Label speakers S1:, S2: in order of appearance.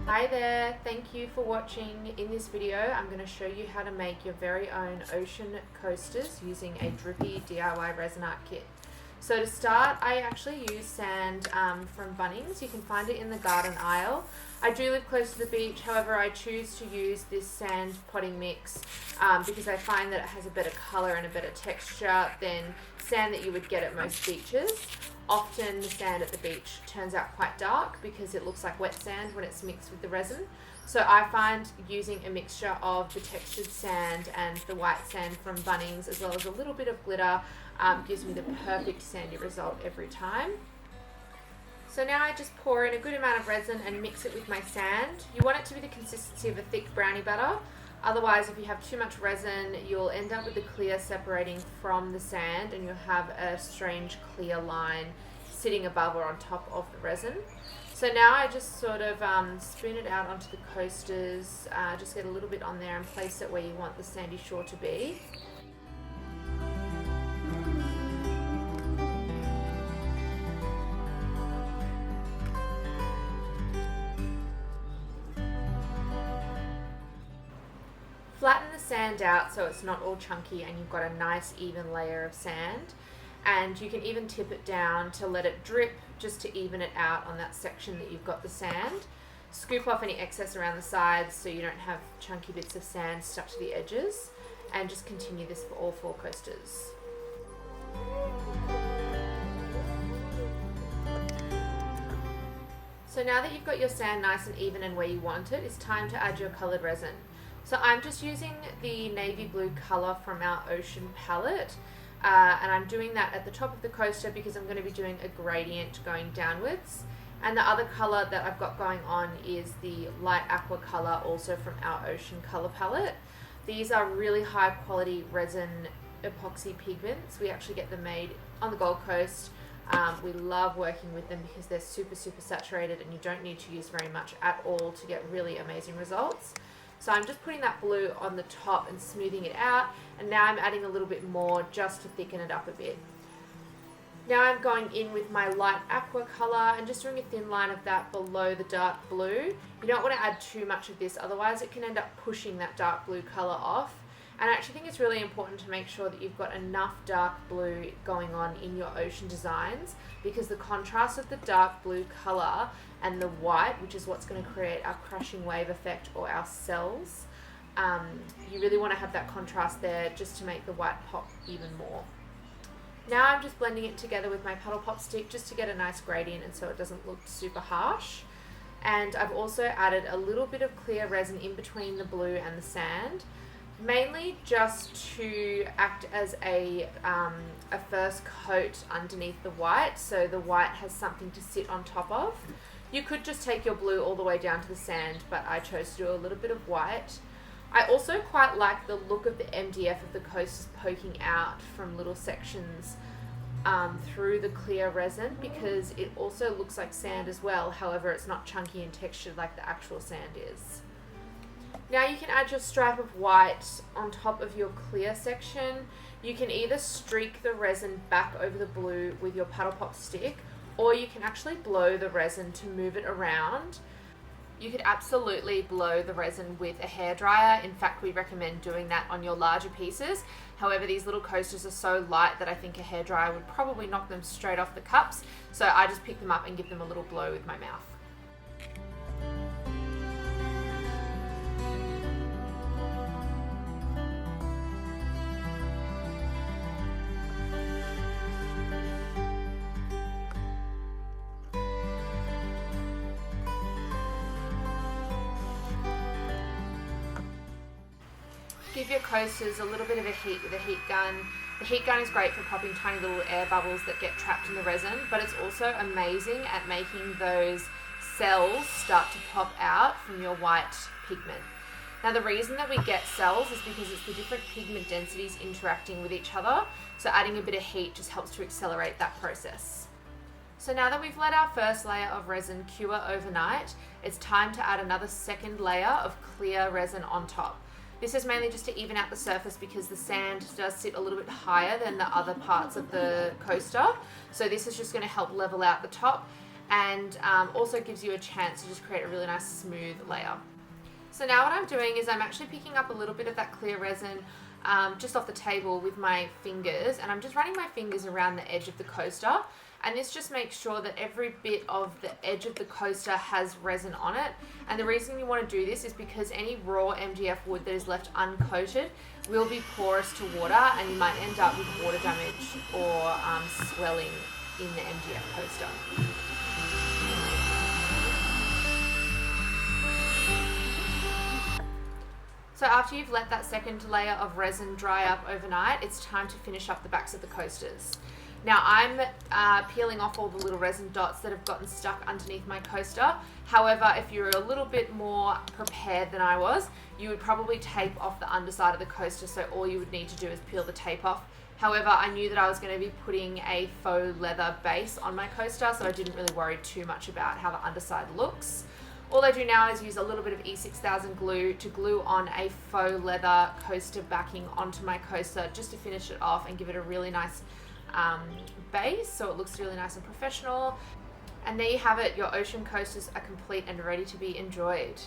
S1: Hi there, thank you for watching. In this video I'm going to show you how to make your very own ocean coasters using a Drippy DIY resin art kit. So to start, I actually use sand from Bunnings. You can find it in the garden aisle. I do live close to the beach, however I choose to use this sand potting mix because I find that it has a better colour and a better texture than sand that you would get at most beaches. Often the sand at the beach turns out quite dark because it looks like wet sand when it's mixed with the resin. So I find using a mixture of the textured sand and the white sand from Bunnings, as well as a little bit of glitter, gives me the perfect sandy result every time. So now I just pour in a good amount of resin and mix it with my sand. You want it to be the consistency of a thick brownie batter. Otherwise, if you have too much resin, you'll end up with the clear separating from the sand and you'll have a strange clear line sitting above or on top of the resin. So now I just sort of spoon it out onto the coasters, just get a little bit on there and place it where you want the sandy shore to be. Flatten the sand out so it's not all chunky and you've got a nice even layer of sand, and you can even tip it down to let it drip just to even it out on that section that you've got the sand. Scoop off any excess around the sides so you don't have chunky bits of sand stuck to the edges, and just continue this for all 4 coasters. So now that you've got your sand nice and even and where you want it, it's time to add your coloured resin. So I'm just using the navy blue colour from our ocean palette, and I'm doing that at the top of the coaster because I'm going to be doing a gradient going downwards. And the other colour that I've got going on is the light aqua colour, also from our ocean colour palette. These are really high quality resin epoxy pigments. We actually get them made on the Gold Coast. We love working with them because they're super saturated and you don't need to use very much at all to get really amazing results. So I'm just putting that blue on the top and smoothing it out, and now I'm adding a little bit more just to thicken it up a bit. Now I'm going in with my light aqua colour and just doing a thin line of that below the dark blue. You don't want to add too much of this, otherwise it can end up pushing that dark blue colour off. And I actually think it's really important to make sure that you've got enough dark blue going on in your ocean designs, because the contrast of the dark blue colour and the white, which is what's going to create our crashing wave effect or our cells, you really want to have that contrast there just to make the white pop even more. Now I'm just blending it together with my paddle pop stick just to get a nice gradient and so it doesn't look super harsh. And I've also added a little bit of clear resin in between the blue and the sand, mainly just to act as a first coat underneath the white, so the white has something to sit on top of. You could just take your blue all the way down to the sand, but I chose to do a little bit of white. I also quite like the look of the MDF of the coasters poking out from little sections through the clear resin, because it also looks like sand as well, however it's not chunky and textured like the actual sand is. Now you can add your stripe of white on top of your clear section. You can either streak the resin back over the blue with your paddle pop stick, or you can actually blow the resin to move it around. You could absolutely blow the resin with a hairdryer. In fact, we recommend doing that on your larger pieces. However, these little coasters are so light that I think a hairdryer would probably knock them straight off the cups. So I just pick them up and give them a little blow with my mouth. Give your coasters a little bit of a heat with a heat gun. The heat gun is great for popping tiny little air bubbles that get trapped in the resin, but it's also amazing at making those cells start to pop out from your white pigment. Now the reason that we get cells is because it's the different pigment densities interacting with each other, so adding a bit of heat just helps to accelerate that process. So now that we've let our first layer of resin cure overnight, it's time to add another second layer of clear resin on top. This is mainly just to even out the surface because the sand does sit a little bit higher than the other parts of the coaster. So this is just going to help level out the top and also gives you a chance to just create a really nice smooth layer. So now what I'm doing is I'm actually picking up a little bit of that clear resin just off the table with my fingers, and I'm just running my fingers around the edge of the coaster, and this just makes sure that every bit of the edge of the coaster has resin on it. And the reason you want to do this is because any raw MDF wood that is left uncoated will be porous to water, and you might end up with water damage or swelling in the MDF coaster. So after you've let that second layer of resin dry up overnight, it's time to finish up the backs of the coasters. Now I'm peeling off all the little resin dots that have gotten stuck underneath my coaster. However, if you're a little bit more prepared than I was, you would probably tape off the underside of the coaster, so all you would need to do is peel the tape off. However, I knew that I was going to be putting a faux leather base on my coaster, so I didn't really worry too much about how the underside looks. All I do now is use a little bit of E6000 glue to glue on a faux leather coaster backing onto my coaster, just to finish it off and give it a really nice base, so it looks really nice and professional. And there you have it, your ocean coasters are complete and ready to be enjoyed.